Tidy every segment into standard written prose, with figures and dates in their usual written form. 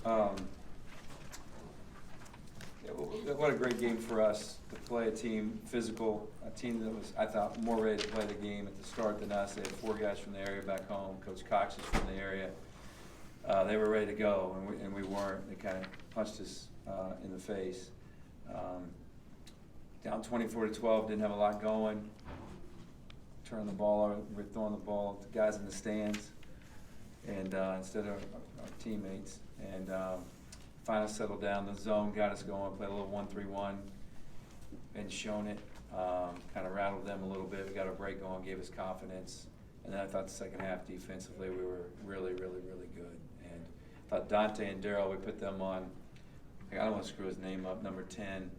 Yeah, what a great game for us to play a team, physical, a team that was, I thought, more ready to play the game at the start than us. They had 4 guys from the area back home. Coach Cox is from the area. They were ready to go, and we weren't. They kind of punched us in the face. Down 24-12, didn't have a lot going. Turning the ball over, we're throwing the ball to guys in the stands, and instead of our teammates. And finally settled down. The zone got us going. Played a little 1-3-1, and shown it. Kind of rattled them a little bit. We got our break going, gave us confidence. And then I thought the second half defensively we were really, really, really good. And I thought Dante and Daryl, we put them on. I don't want to screw his name up. Number 10.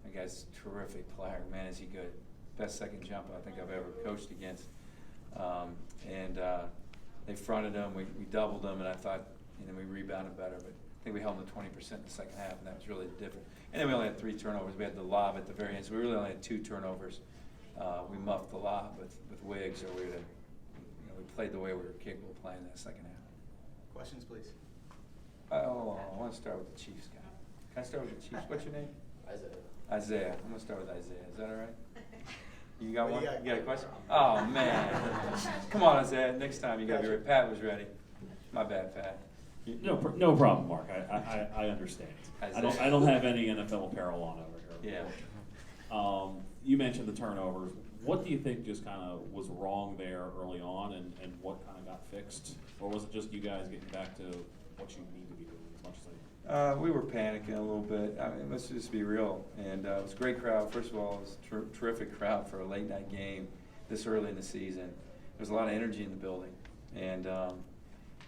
That guy's a terrific player. Man, is he good. Best second jumper I think I've ever coached against. They fronted him. We doubled them, and I thought, we rebounded better. But I think we held them to 20% in the second half, and that was really different. And then we only had 3 turnovers. We had the lob at the very end, so we really only had 2 turnovers. We muffed the lob with Wiggs, or we played the way we were capable of playing that second half. Questions, please. I want to start with the Chiefs guy. Can I start with the Chiefs? What's your name? Isaiah. I'm going to start with Isaiah. Is that all right? You got one? You got a question? Oh, man. Come on, Isaiah. Next time you got to be ready. Pat was ready. My bad, Pat. No problem, Mark. I understand. I don't have any NFL apparel on over here. Yeah. You mentioned the turnovers. What do you think just kind of was wrong there early on, and what kind of got fixed? Or was it just you guys getting back to what you need to be doing as much as they? We were panicking a little bit. I mean, let's just be real. And it was a great crowd. First of all, it was a terrific crowd for a late night game this early in the season. There's a lot of energy in the building, and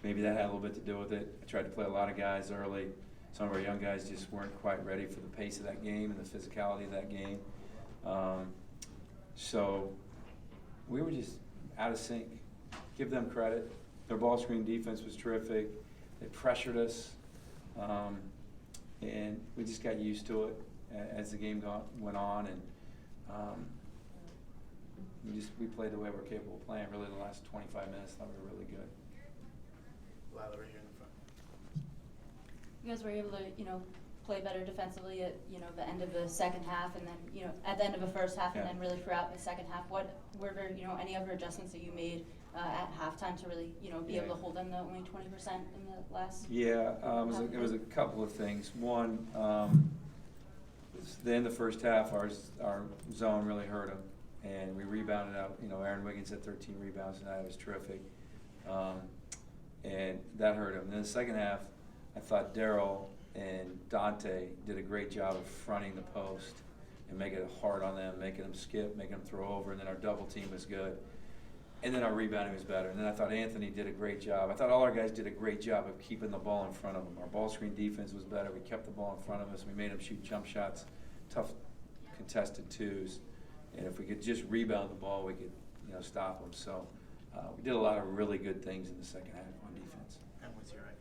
maybe that had a little bit to do with it. I tried to play a lot of guys early. Some of our young guys just weren't quite ready for the pace of that game and the physicality of that game. So we were just out of sync. Give them credit. Their ball screen defense was terrific. They pressured us, and we just got used to it as the game went on, and we played the way we're capable of playing. Really, the last 25 minutes, I thought we were really good. Lila, right here in the front. You guys were able to, play better defensively at, the end of the second half, and then, at the end of the first half, and then really throughout the second half. What were there, any other adjustments that you made at halftime to really, be able to hold them to only 20% in the last? Yeah, it was a couple of things. One, the end of the first half, our zone really hurt them, and we rebounded out. Aaron Wiggins had 13 rebounds tonight. It was terrific, and that hurt him. And then the second half, I thought Daryl and Dante did a great job of fronting the post and making it hard on them, making them skip, making them throw over, and then our double team was good. And then our rebounding was better. And then I thought Anthony did a great job. I thought all our guys did a great job of keeping the ball in front of them. Our ball screen defense was better. We kept the ball in front of us. We made them shoot jump shots, tough contested twos. And if we could just rebound the ball, we could stop them. So we did a lot of really good things in the second half on defense. And what's your right?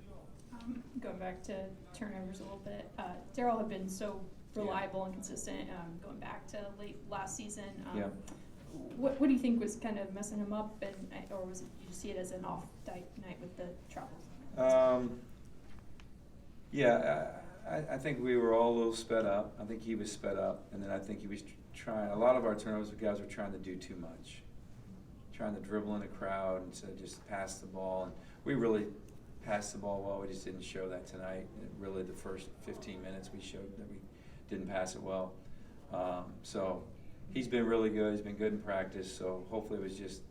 Going back to turnovers a little bit, Daryl had been so reliable and consistent going back to late last season. What do you think was kind of messing him up, or was it you see it as an off night with the troubles? I think we were all a little sped up. I think he was sped up, and then I think he was trying. A lot of our turnovers, the guys were trying to do too much, trying to dribble in the crowd instead of just pass the ball. And we really passed the ball well. We just didn't show that tonight. Really, the first 15 minutes we showed that we didn't pass it well. So he's been really good. He's been good in practice. So hopefully it was just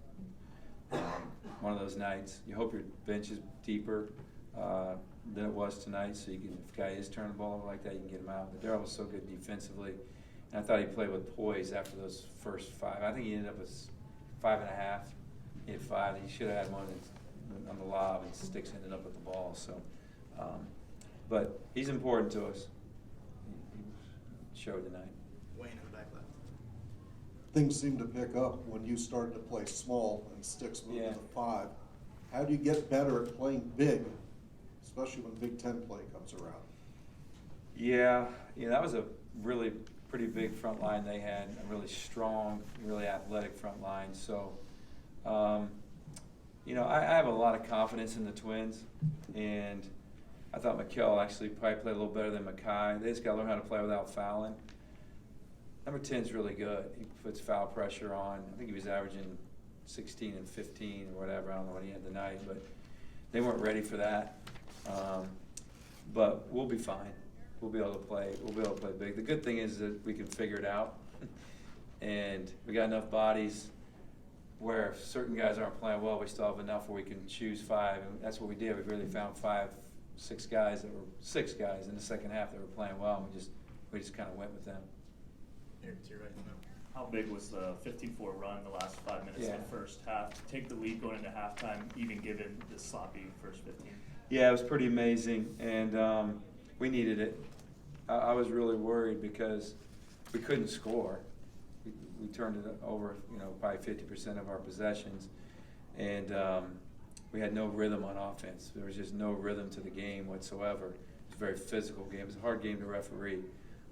one of those nights. You hope your bench is deeper than it was tonight, so you can, if a guy is turning the ball over like that, you can get him out. But Daryl was so good defensively, and I thought he played with poise after those first 5. I think he ended up with 5.5. He had 5. He should have had one on the lob, and Sticks ended up with the ball. So, but he's important to us. He showed tonight. Wayne in the back left. Things seem to pick up when you started to play small and Sticks moved to the 5. How do you get better at playing big, especially when Big Ten play comes around? Yeah, that was a really pretty big front line they had, a really strong, really athletic front line. So, I have a lot of confidence in the Twins, and I thought McKell actually probably played a little better than Mackay. They just got to learn how to play without fouling. Number 10's really good. He puts foul pressure on. I think he was averaging 16 and 15 or whatever. I don't know what he had tonight, but they weren't ready for that. But we'll be fine. We'll be able to play. We'll be able to play big. The good thing is that we can figure it out, and we got enough bodies where if certain guys aren't playing well, we still have enough where we can choose 5, and that's what we did. We really found 6 guys in the second half that were playing well, and we just kind of went with them. Here, to your right. No. How big was the 15-4 run the last 5 minutes Yeah. of the first half to take the lead going into halftime, even given the sloppy first 15? Yeah, it was pretty amazing, and we needed it. I was really worried because we couldn't score. We turned it over, probably 50% of our possessions, and we had no rhythm on offense. There was just no rhythm to the game whatsoever. It was a very physical game. It was a hard game to referee.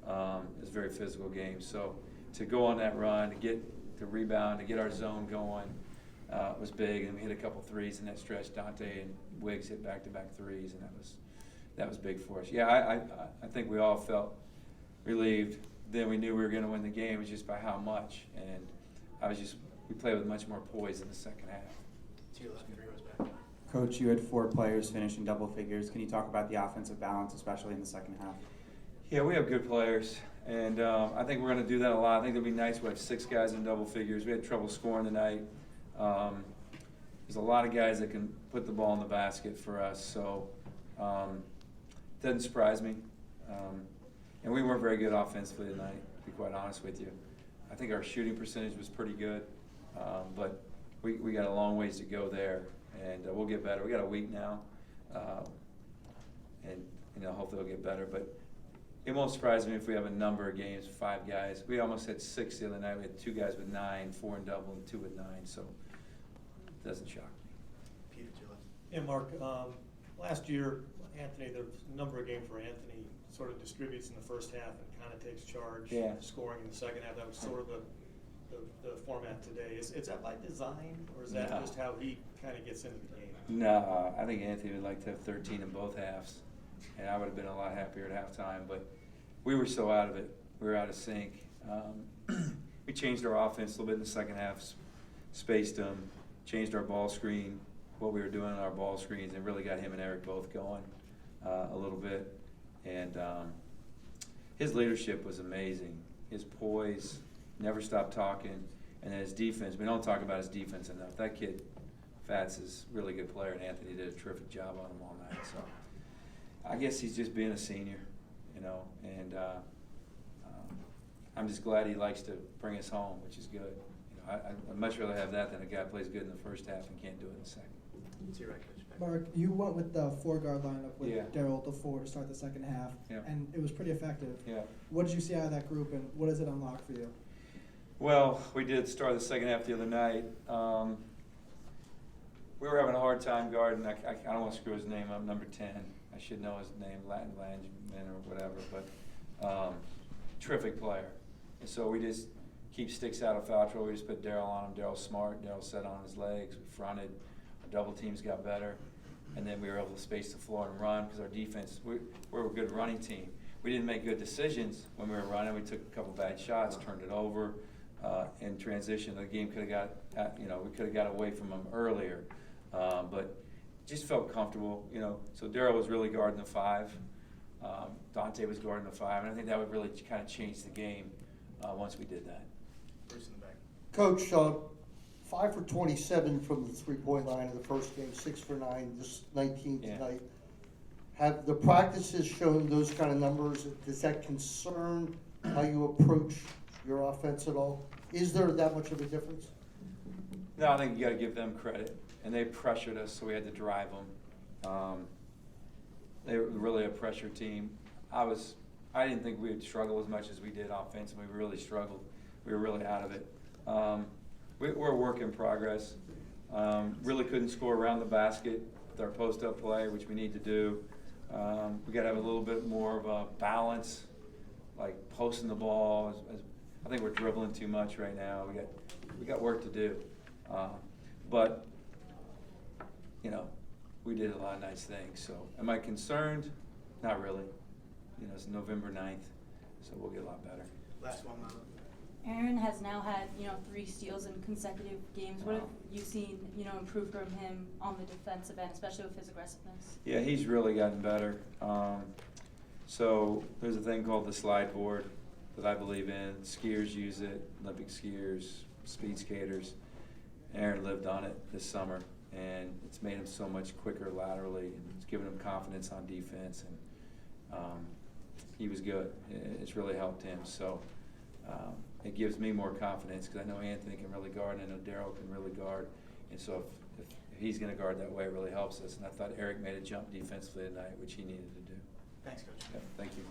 It was a very physical game. So to go on that run, to get the rebound, to get our zone going was big. And we hit a couple threes in that stretch. Dante and Wiggs hit back-to-back threes, and that was big for us. Yeah, I think we all felt relieved. Then we knew we were going to win the game. It was just by how much. And we played with much more poise in the second half. To your left, 3 rows back. Coach, you had 4 players finish in double figures. Can you talk about the offensive balance, especially in the second half? Yeah, we have good players, and I think we're going to do that a lot. I think it'll be nice. We have 6 guys in double figures. We had trouble scoring tonight. There's a lot of guys that can put the ball in the basket for us, so it doesn't surprise me. And we weren't very good offensively tonight, to be quite honest with you. I think our shooting percentage was pretty good, but we got a long ways to go there, and we'll get better. We got a week now, and hopefully we'll get better. But it won't surprise me if we have a number of games, 5 guys. We almost had 6 the other night. We had 2 guys with 9, 4 in double, and 2 with 9. So it doesn't shock me. Peter, to your left. Yeah, Mark, last year, Anthony, the number of games where Anthony sort of distributes in the first half and kind of takes charge, Yeah. scoring in the second half. That was sort of the format today. Is that by design, or is that No. just how he kind of gets into the game? No, I think Anthony would like to have 13 in both halves, and I would have been a lot happier at halftime, but we were so out of it. We were out of sync. We changed our offense a little bit in the second half, spaced them, changed our ball screen, what we were doing on our ball screens, and really got him and Eric both going a little bit. And his leadership was amazing. His poise, never stopped talking, and then his defense. We don't talk about his defense enough. That kid, Fats, is a really good player, and Anthony did a terrific job on him all night. So I guess he's just being a senior, and I'm just glad he likes to bring us home, which is good. I'd much rather have that than a guy who plays good in the first half and can't do it in the second. To your right, coach. Back. Mark, you went with the 4-guard lineup with Yeah. Daryl at the 4 to start the second half, Yeah. and it was pretty effective. Yeah. What did you see out of that group, and what does it unlock for you? Well, we did start the second half the other night. We were having a hard time guarding. I don't want to screw his name up, number 10. I should know his name, Latin Langman or whatever, but terrific player. And so we just keep sticks out of foul trouble. We just put Daryl on him. Daryl's smart. Daryl set on his legs. We fronted. Our double teams got better. And then we were able to space the floor and run because our defense, we're a good running team. We didn't make good decisions when we were running. We took a couple bad shots, turned it over. In transition, the game could have got, we could have got away from them earlier. But just felt comfortable, So Daryl was really guarding the 5. Dante was guarding the 5. And I think that would really kind of change the game once we did that. Bruce in the back. Coach, 5 for 27 from the three-point line in the first game, 6 for 9, just 19 Yeah. tonight. Have the practices shown those kind of numbers? Does that concern how you approach your offense at all? Is there that much of a difference? No, I think you got to give them credit. And they pressured us, so we had to drive them. They were really a pressure team. I didn't think we would struggle as much as we did offensively. We really struggled. We were really out of it. We're a work in progress. Really couldn't score around the basket with our post-up play, which we need to do. We got to have a little bit more of a balance, like posting the ball. I think we're dribbling too much right now. We got work to do. But we did a lot of nice things. So am I concerned? Not really. You know, it's November 9th, so we'll get a lot better. Last one, Lana. Aaron has now had, 3 steals in consecutive games. What have Wow. you seen, improve from him on the defensive end, especially with his aggressiveness? Yeah, he's really gotten better. So there's a thing called the slide board that I believe in. Skiers use it, Olympic skiers, speed skaters. Aaron lived on it this summer, and it's made him so much quicker laterally, and it's given him confidence on defense, and he was good. It's really helped him. So it gives me more confidence because I know Anthony can really guard, and I know Daryl can really guard. And so if he's going to guard that way, it really helps us. And I thought Eric made a jump defensively tonight, which he needed to do. Thanks, Coach. Yeah, thank you.